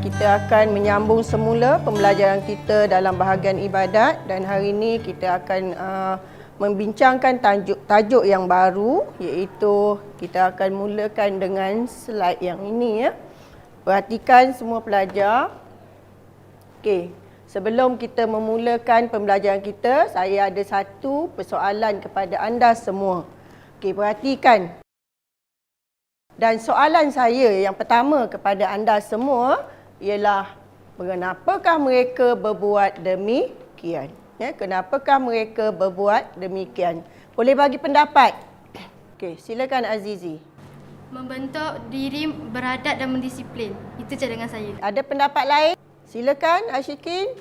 Kita akan menyambung semula pembelajaran kita dalam bahagian ibadat dan hari ini kita akan membincangkan tajuk yang baru, iaitu kita akan mulakan dengan slide yang ini ya. Perhatikan semua pelajar. Okey, sebelum kita memulakan pembelajaran kita, saya ada satu persoalan kepada anda semua. Okey, perhatikan. Dan soalan saya yang pertama kepada anda semua ialah kenapakah mereka berbuat demikian? Ya, kenapakah mereka berbuat demikian? Boleh bagi pendapat? Okey, silakan Azizi. Membentuk diri beradat dan mendisiplin. Itu cadangan saya. Ada pendapat lain? Silakan Ashikin.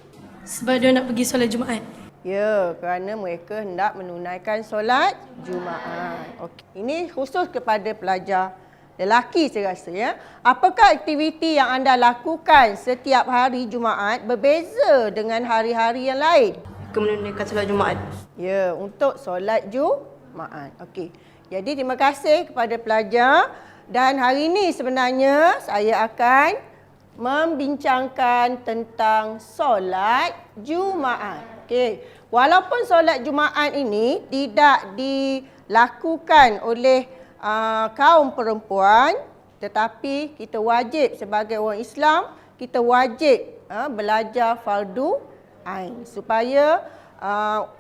Sebab dia nak pergi solat Jumaat. Ya, kerana mereka hendak menunaikan solat Jumaat. Okey, ini khusus kepada pelajar lelaki saya rasa ya. Apakah aktiviti yang anda lakukan setiap hari Jumaat berbeza dengan hari-hari yang lain? Menunaikan solat Jumaat. Ya, untuk solat Jumaat. Okey. Jadi terima kasih kepada pelajar dan hari ini sebenarnya saya akan membincangkan tentang solat Jumaat. Okey. Walaupun solat Jumaat ini tidak dilakukan oleh kaum perempuan, tetapi kita wajib sebagai orang Islam, kita wajib belajar fardu ain supaya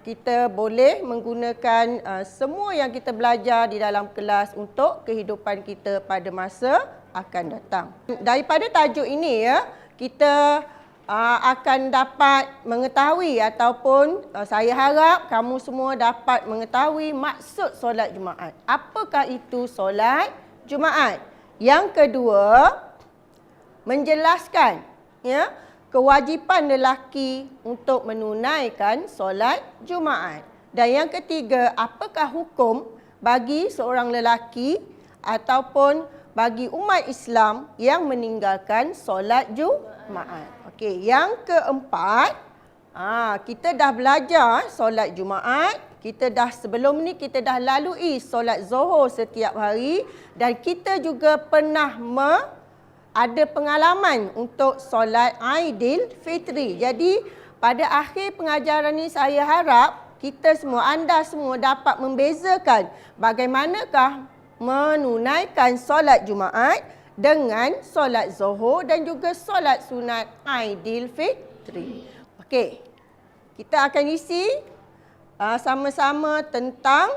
kita boleh menggunakan semua yang kita belajar di dalam kelas untuk kehidupan kita pada masa akan datang. Daripada tajuk ini ya, kita akan dapat mengetahui ataupun saya harap kamu semua dapat mengetahui maksud solat Jumaat. Apakah itu solat Jumaat? Yang kedua, menjelaskan ya kewajipan lelaki untuk menunaikan solat Jumaat. Dan yang ketiga, apakah hukum bagi seorang lelaki ataupun bagi umat Islam yang meninggalkan solat Jumaat. Okey, yang keempat, kita dah belajar solat Jumaat. Sebelum ni kita dah lalui solat Zuhur setiap hari dan kita juga pernah ada pengalaman untuk solat Aidilfitri. Jadi pada akhir pengajaran ni saya harap kita semua, anda semua dapat membezakan bagaimanakah menunaikan solat Jumaat dengan solat Zuhur dan juga solat sunat Aidilfitri. Okey. Kita akan isi sama-sama tentang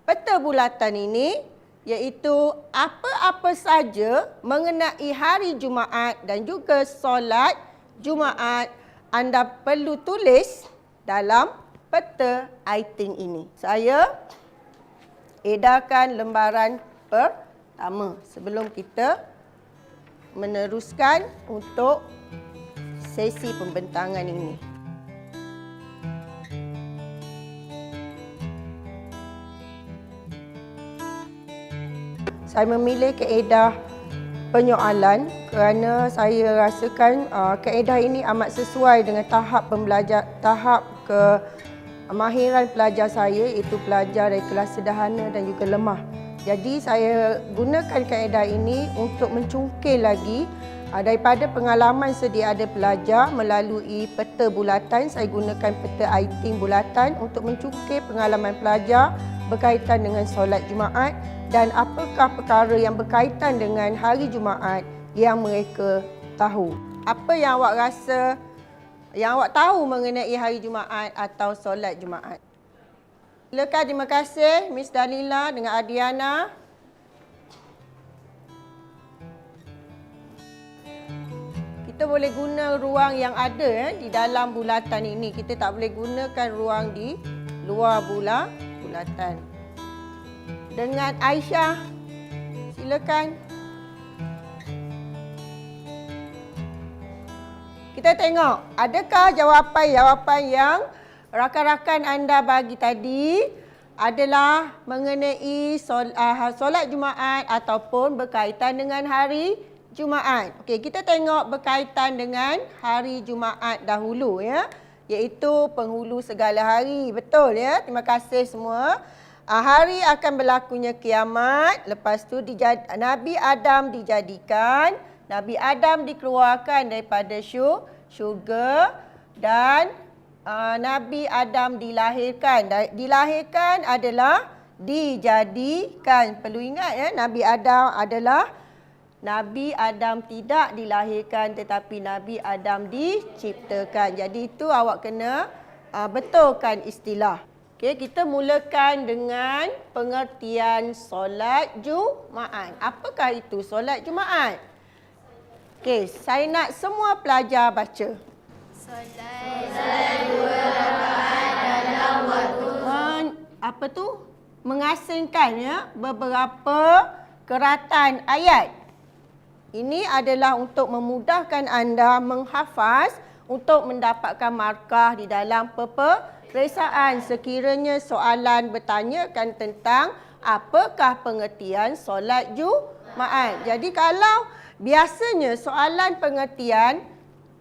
peta bulatan ini, iaitu apa-apa saja mengenai hari Jumaat dan juga solat Jumaat anda perlu tulis dalam peta item ini. Saya edarkan lembaran pertama sebelum kita meneruskan untuk sesi pembentangan ini. Saya memilih kaedah penyoalan kerana saya rasakan kaedah ini amat sesuai dengan tahap kemahiran pelajar saya, iaitu pelajar dari kelas sederhana dan juga lemah. Jadi saya gunakan kaedah ini untuk mencungkil lagi daripada pengalaman sedia ada pelajar melalui peta bulatan. Saya gunakan peta item bulatan untuk mencungkil pengalaman pelajar berkaitan dengan solat Jumaat dan apakah perkara yang berkaitan dengan hari Jumaat yang mereka tahu. Apa yang awak rasa, yang awak tahu mengenai hari Jumaat atau solat Jumaat? Silakan, terima kasih Miss Dalila dengan Adiana. Kita boleh guna ruang yang ada di dalam bulatan ini. Kita tak boleh gunakan ruang di luar bulatan. Dengan Aisyah, silakan. Kita tengok, adakah jawapan-jawapan yang rakan-rakan anda bagi tadi adalah mengenai solat Jumaat ataupun berkaitan dengan hari Jumaat. Okey, kita tengok berkaitan dengan hari Jumaat dahulu ya, iaitu penghulu segala hari. Betul ya? Terima kasih semua. hari akan berlakunya kiamat. Lepas tu Nabi Adam dijadikan. Nabi Adam dikeluarkan daripada syurga. Dan Nabi Adam dilahirkan. Dilahirkan adalah dijadikan. Perlu ingat ya, Nabi Adam adalah Nabi Adam tidak dilahirkan tetapi Nabi Adam diciptakan. Jadi itu awak kena betulkan istilah. Okey, kita mulakan dengan pengertian solat Jumaat. Apakah itu solat Jumaat? Okey, saya nak semua pelajar baca. Solat 2 rakaat dalam waktu. Apa tu? Mengasingkan ya beberapa keratan ayat. Ini adalah untuk memudahkan anda menghafaz untuk mendapatkan markah di dalam peperiksaan sekiranya soalan bertanyakan tentang apakah pengertian solat Jumaat. Jadi kalau biasanya soalan pengertian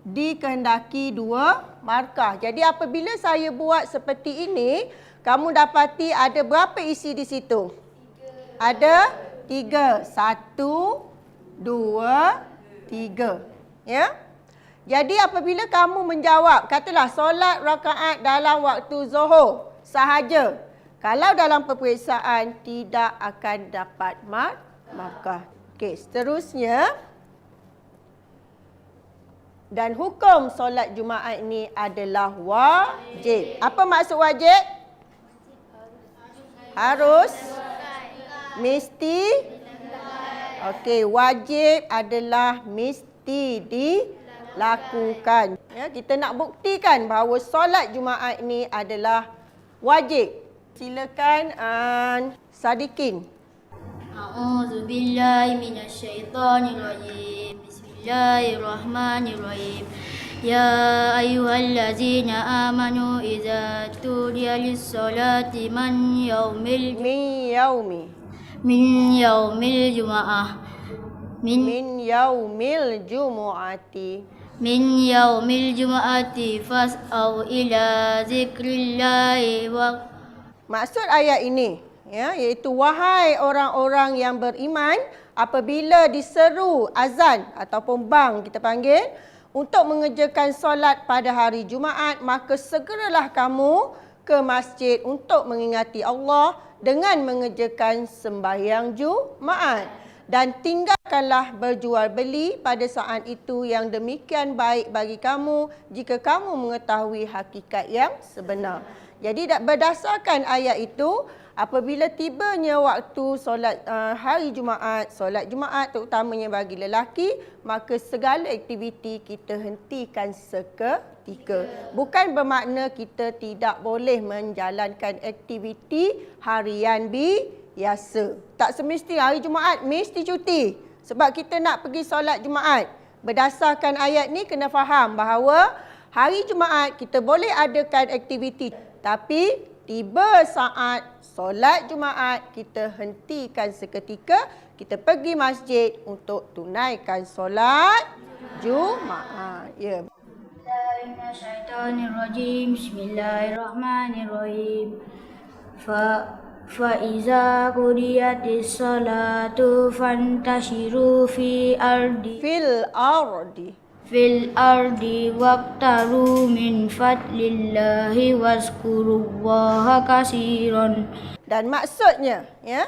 dikehendaki 2 markah. Jadi apabila saya buat seperti ini, kamu dapati ada berapa isi di situ? 3. Ada 3. 1, 2, 3. Ya? Jadi apabila kamu menjawab, katalah solat rakaat dalam waktu Zuhur sahaja. Kalau dalam peperiksaan tidak akan dapat markah. Okey, seterusnya. Dan hukum solat Jumaat ini adalah wajib. Apa maksud wajib? Harus. Mesti. Okey, wajib adalah mesti dilakukan. Ya, kita nak buktikan bahawa solat Jumaat ini adalah wajib. Silakan Sadikin. A'udzubillahi minasyaitonirrajim. Bismillahirrahmanirrahim. Ya ayyuhallazina amanu idza tudiya lis-salati min yaumil jumu'ah Min yaumil jumu'ati. min yaumil jumu'ati fas'au ila zikrillahi wa. Maksud ayat ini, ya, iaitu wahai orang-orang yang beriman, apabila diseru azan ataupun bang kita panggil untuk mengerjakan solat pada hari Jumaat, maka segeralah kamu ke masjid untuk mengingati Allah dengan mengerjakan sembahyang Jumaat. Dan tinggalkanlah berjual beli pada saat itu, yang demikian baik bagi kamu jika kamu mengetahui hakikat yang sebenar. Jadi berdasarkan ayat itu, apabila tibanya waktu solat hari Jumaat, solat Jumaat terutamanya bagi lelaki, maka segala aktiviti kita hentikan seketika. Bukan bermakna kita tidak boleh menjalankan aktiviti harian biasa. Tak semestinya hari Jumaat mesti cuti sebab kita nak pergi solat Jumaat. Berdasarkan ayat ni kena faham bahawa hari Jumaat kita boleh adakan aktiviti, tapi tiba saat solat Jumaat, kita hentikan seketika, kita pergi masjid untuk tunaikan solat Jumaat. Ya. Bismillahirrahmanirrahim. Fa iza qudiyatis salatu fantashiru fil ardi waqtaru min fadlillahi wazkurullaha katsiran. Dan maksudnya, ya,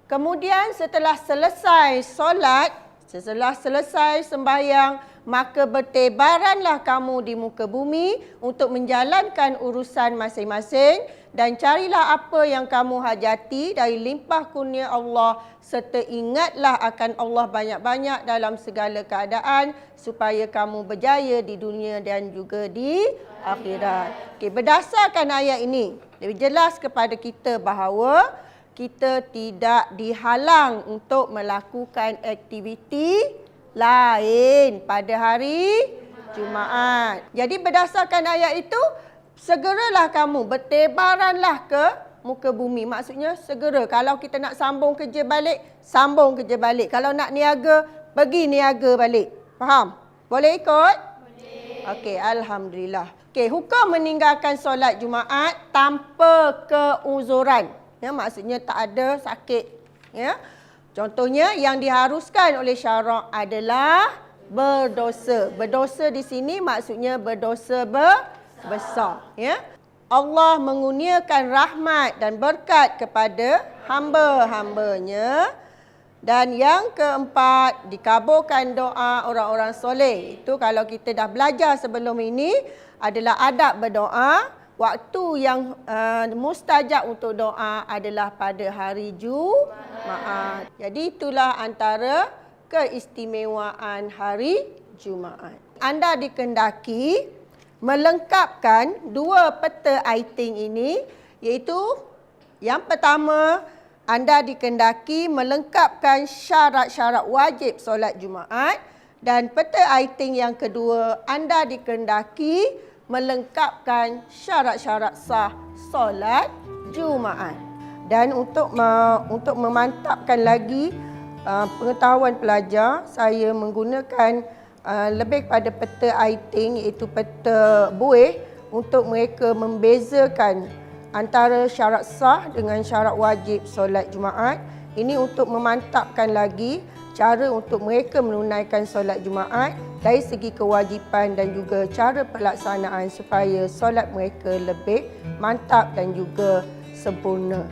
kemudian setelah selesai solat, setelah selesai sembahyang, maka bertebaranlah kamu di muka bumi untuk menjalankan urusan masing-masing dan carilah apa yang kamu hajati dari limpah kurnia Allah, serta ingatlah akan Allah banyak-banyak dalam segala keadaan supaya kamu berjaya di dunia dan juga di akhirat. Okey, berdasarkan ayat ini lebih jelas kepada kita bahawa kita tidak dihalang untuk melakukan aktiviti lain pada hari Jumaat. Jadi berdasarkan ayat itu, segeralah kamu, bertebaranlah ke muka bumi. Maksudnya segera. Kalau kita nak sambung kerja balik, sambung kerja balik. Kalau nak niaga, pergi niaga balik. Faham? Boleh ikut? Boleh. Okey, alhamdulillah. Okey, hukum meninggalkan solat Jumaat tanpa keuzuran. Ya, maksudnya tak ada sakit. Ya. Contohnya yang diharuskan oleh syarak adalah berdosa. Berdosa di sini maksudnya berdosa besar. Ya. Allah mengurniakan rahmat dan berkat kepada hamba-hambanya. Dan yang keempat, dikabulkan doa orang-orang soleh. Itu kalau kita dah belajar sebelum ini adalah adab berdoa. Waktu yang mustajab untuk doa adalah pada hari Jumaat. Jadi itulah antara keistimewaan hari Jumaat. Anda dikehendaki melengkapkan 2 peta aiting ini, iaitu yang pertama, anda dikehendaki melengkapkan syarat-syarat wajib solat Jumaat, dan peta aiting yang kedua, anda dikehendaki melengkapkan syarat-syarat sah solat Jumaat. Dan untuk memantapkan lagi pengetahuan pelajar, saya menggunakan lebih pada peta aiting, iaitu peta buih, untuk mereka membezakan antara syarat sah dengan syarat wajib solat Jumaat. Ini untuk memantapkan lagi cara untuk mereka menunaikan solat Jumaat dari segi kewajipan dan juga cara pelaksanaan supaya solat mereka lebih mantap dan juga sempurna.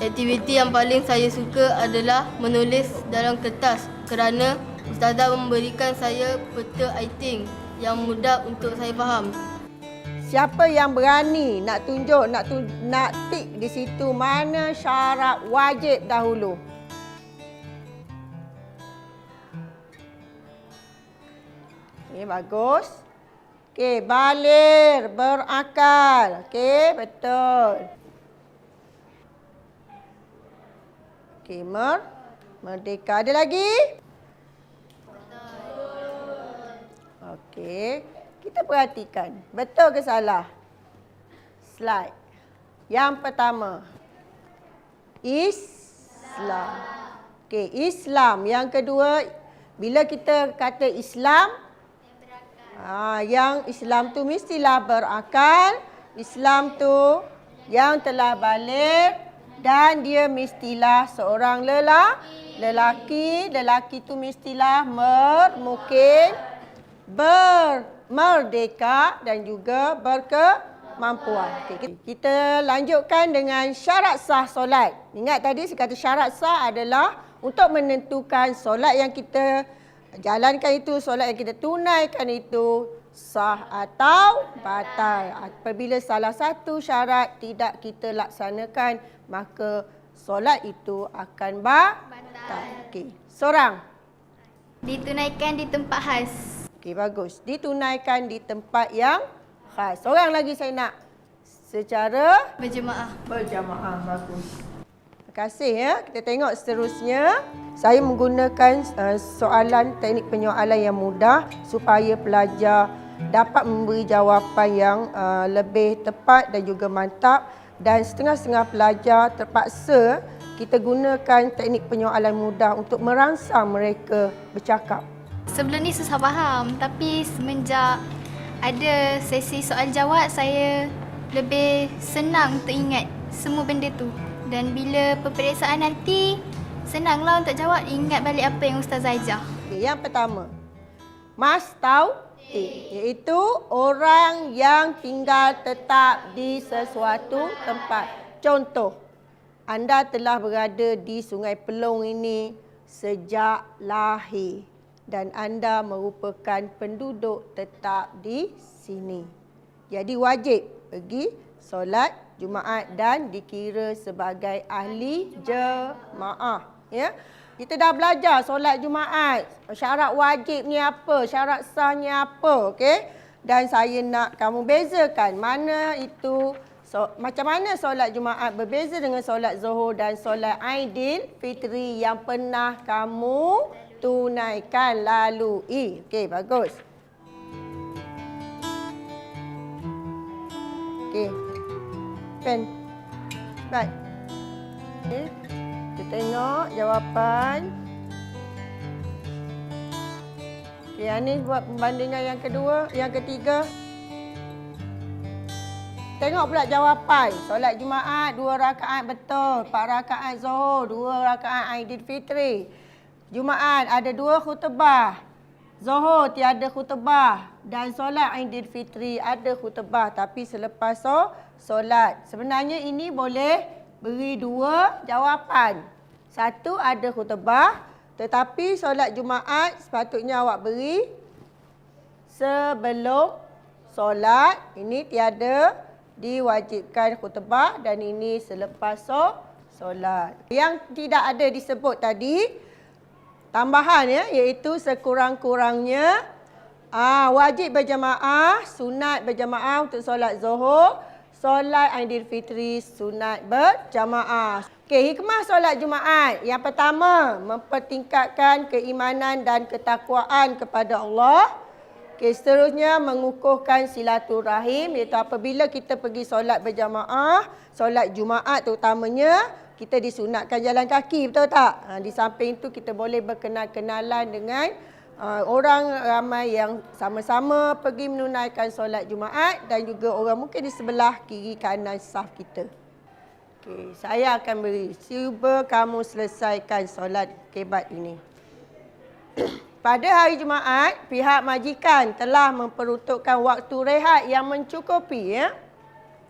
Aktiviti yang paling saya suka adalah menulis dalam kertas kerana ustazah memberikan saya peta aiting yang mudah untuk saya faham. Siapa yang berani nak tunjuk, nak tik di situ mana syarat wajib dahulu? Okey, bagus. Okey, balir, berakal. Okey, betul. Okey, merdeka. Ada lagi? Okey. Kita perhatikan, betul ke salah? Slide. Yang pertama, Islam. Okey, Islam. Yang kedua, bila kita kata Islam, yang Islam tu mestilah berakal, Islam tu yang telah balik, dan dia mestilah seorang lelaki. Lelaki tu mestilah merdeka dan juga berkemampuan. Okay. Kita lanjutkan dengan syarat sah solat. Ingat tadi saya kata syarat sah adalah untuk menentukan solat yang kita jalankan itu, solat yang kita tunaikan itu sah atau batal. Apabila salah satu syarat tidak kita laksanakan, maka solat itu akan batal. Okey. Seorang. Ditunaikan di tempat khas. Okey, bagus. Ditunaikan di tempat yang khas. Seorang lagi saya nak. Secara Berjemaah. bagus. Terima kasih ya. Kita tengok seterusnya. Saya menggunakan soalan teknik penyoalan yang mudah supaya pelajar dapat memberi jawapan yang lebih tepat dan juga mantap, dan setengah-setengah pelajar terpaksa kita gunakan teknik penyoalan mudah untuk merangsang mereka bercakap. Sebelum ni susah faham, tapi semenjak ada sesi soal jawab, saya lebih senang teringat semua benda tu. Dan bila peperiksaan nanti, senanglah untuk jawab, ingat balik apa yang ustazah ajar. Okay, yang pertama, mastauti, iaitu orang yang tinggal tetap di sesuatu tempat. Contoh, anda telah berada di Sungai Pelong ini sejak lahir dan anda merupakan penduduk tetap di sini. Jadi wajib pergi solat Jumaat dan dikira sebagai ahli jemaah. Ya? Kita dah belajar solat Jumaat. Syarat wajibnya apa, syarat sahnya apa, okey? Dan saya nak kamu bezakan mana itu macam mana solat Jumaat berbeza dengan solat Zuhur dan solat Aidil Fitri yang pernah kamu tunaikan lalui. Okey, bagus. Okey. Pen. Baik. Okey. Kita tengok jawapan. Okey, Anis buat pembandingan yang kedua, yang ketiga. tengok pula jawapan. Solat Jumaat 2 rakaat betul. 4 rakaat Zuhur, 2 rakaat Aidilfitri. Jumaat ada 2 khutbah. Zuhur tiada khutbah. Dan solat Aidilfitri ada khutbah. Tapi selepas solat. Sebenarnya ini boleh beri 2 jawapan. Satu ada khutbah. Tetapi solat Jumaat sepatutnya awak beri sebelum solat. Ini tiada diwajibkan khutbah dan ini selepas solat. Yang tidak ada disebut tadi, tambahan ya, iaitu sekurang-kurangnya wajib berjamaah, sunat berjamaah untuk solat Zuhur, solat Aidilfitri sunat berjamaah. Okey, hikmah solat Jumaat. Yang pertama, mempertingkatkan keimanan dan ketakwaan kepada Allah. Okey, seterusnya mengukuhkan silaturahim, iaitu apabila kita pergi solat berjamaah, solat Jumaat terutamanya, kita disunatkan jalan kaki, betul tak? Di samping itu kita boleh berkenal-kenalan dengan orang ramai yang sama-sama pergi menunaikan solat Jumaat dan juga orang mungkin di sebelah kiri kanan saf kita. Okey, saya akan beri. Cuba kamu selesaikan solat kebat ini. Pada hari Jumaat, pihak majikan telah memperuntukkan waktu rehat yang mencukupi ya,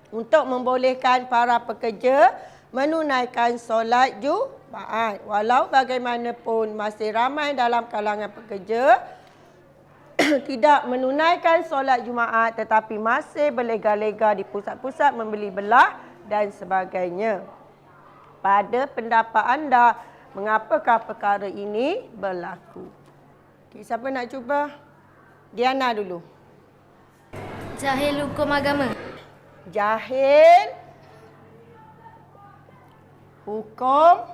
untuk membolehkan para pekerja menunaikan solat Jumaat. Walau bagaimanapun masih ramai dalam kalangan pekerja tidak menunaikan solat Jumaat tetapi masih berlega-lega di pusat-pusat membeli belah dan sebagainya. Pada pendapat anda, mengapakah perkara ini berlaku? Okay, siapa nak cuba? Diana dulu. Jahil hukum agama. Jahil hukum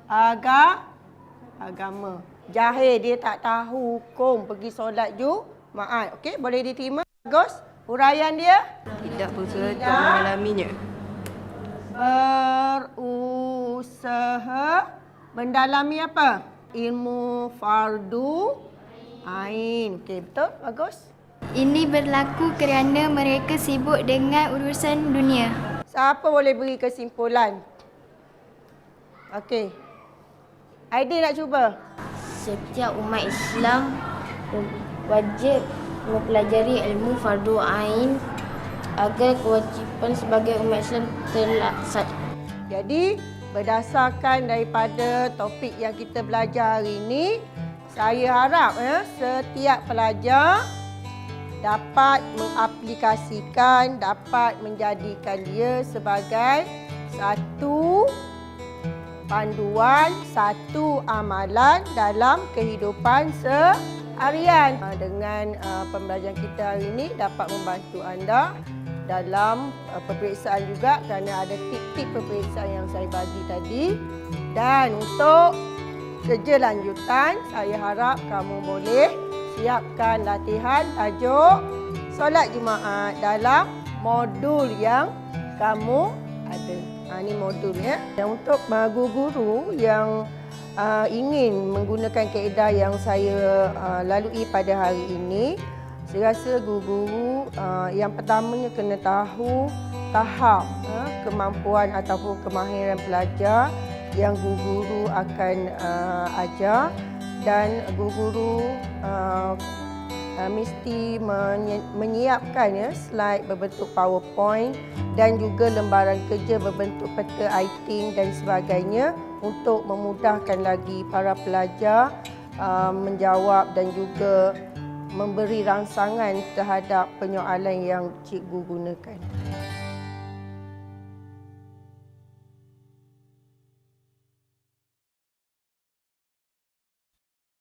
agama. Jahil, dia tak tahu hukum pergi solat Jumaat. Okey, boleh diterima? Bagus. Huraian dia? Tidak berusaha untuk mendalaminya. Berusaha mendalami apa? Ilmu fardu ain. Okey, betul? Bagus. Ini berlaku kerana mereka sibuk dengan urusan dunia. Siapa boleh beri kesimpulan? Okey. Aidil nak cuba? Setiap umat Islam wajib mempelajari ilmu fardu ain agar kewajipan sebagai umat Islam terlaksana. Jadi, berdasarkan daripada topik yang kita belajar hari ini, saya harap setiap pelajar dapat mengaplikasikan, dapat menjadikan dia sebagai satu panduan, satu amalan dalam kehidupan seharian. Dengan pembelajaran kita hari ini dapat membantu anda dalam peperiksaan juga kerana ada tip-tip peperiksaan yang saya bagi tadi. Dan untuk kerja lanjutan, saya harap kamu boleh siapkan latihan tajuk solat Jumaat dalam modul yang kamu ada. Ini modul ya. Dan untuk guru-guru yang ingin menggunakan kaedah yang saya lalui pada hari ini, saya rasa guru-guru yang pertamanya kena tahu tahap kemampuan ataupun kemahiran pelajar yang guru-guru akan ajar, dan guru-guru mesti menyiapkan slide berbentuk PowerPoint dan juga lembaran kerja berbentuk peta iting dan sebagainya untuk memudahkan lagi para pelajar menjawab dan juga memberi rangsangan terhadap penyoalan yang cikgu gunakan.